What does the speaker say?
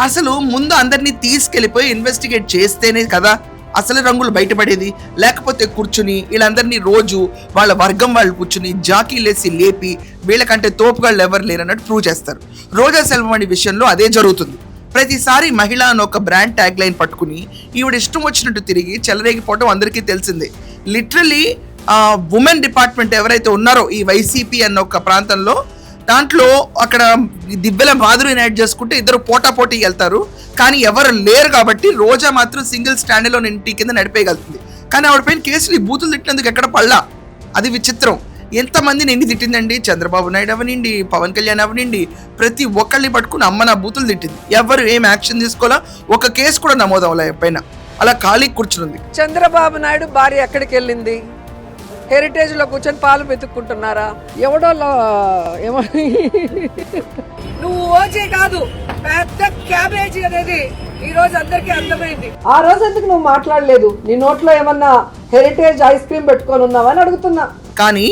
అసలు ముందు అందరినీ తీసుకెళ్లిపోయి ఇన్వెస్టిగేట్ చేస్తేనే కదా అసలు రంగులు బయటపడేది. లేకపోతే కూర్చుని వీళ్ళందరినీ రోజు వాళ్ళ వర్గం వాళ్ళు కూర్చుని జాకీలేసి లేపి వీళ్ళకంటే తోపుగాళ్ళు ఎవరు లేరన్నట్టు ప్రూవ్ చేస్తారు. రోజా సెల్వమణి విషయంలో అదే జరుగుతుంది. ప్రతిసారి మహిళ అని ఒక బ్రాండ్ ట్యాగ్ లైన్ పట్టుకుని ఈవిడ ఇష్టం వచ్చినట్టు తిరిగి చెలరేగిపోవడం అందరికీ తెలిసిందే. లిటరలీ ఉమెన్ డిపార్ట్మెంట్ ఎవరైతే ఉన్నారో ఈ వైసీపీ అన్న ఒక ప్రాంతంలో, దాంట్లో అక్కడ దివ్యల మాధురిని యాడ్ చేసుకుంటే ఇద్దరు పోటాపోటీ వెళ్తారు. కానీ ఎవరు లేరు కాబట్టి రోజా మాత్రం సింగిల్ స్టాండ్లో ఇంటి కింద నడిపేయగలుగుతుంది. కానీ ఆవిడ పైన కేసులు ఈ బూతులు తిట్టినందుకు ఎక్కడ పడలా. అది విచిత్రం. ఎంతమందిని ఎన్ని తిట్టిందండి. చంద్రబాబు నాయుడు అవనండి, పవన్ కళ్యాణ్ అవనండి, ప్రతి ఒక్కళ్ళని పట్టుకుని అమ్మ నా బూతులు తిట్టింది. ఎవరు ఏం యాక్షన్ తీసుకోవాలా, ఒక కేసు కూడా నమోదు అవ్వలే పైన, అలా ఖాళీ కూర్చుంది. చంద్రబాబు నాయుడు భార్య ఎక్కడికి వెళ్ళింది? హెరిటేజ్ లో కూర్చొని పాలు వెతుక్కుంటున్నారా? ఎవడో నువ్వు ఓజే కాదు, పెద్ద క్యాబేజీ అనేది ఈ రోజు అందరికీ అర్థమైంది. ఆ రోజు ఎందుకు నువ్వు మాట్లాడలేదు? నీ నోట్లో ఏమన్నా హెరిటేజ్ ఐస్ క్రీమ్ పెట్టుకొని ఉన్నావా అని అడుగుతున్నా. కానీ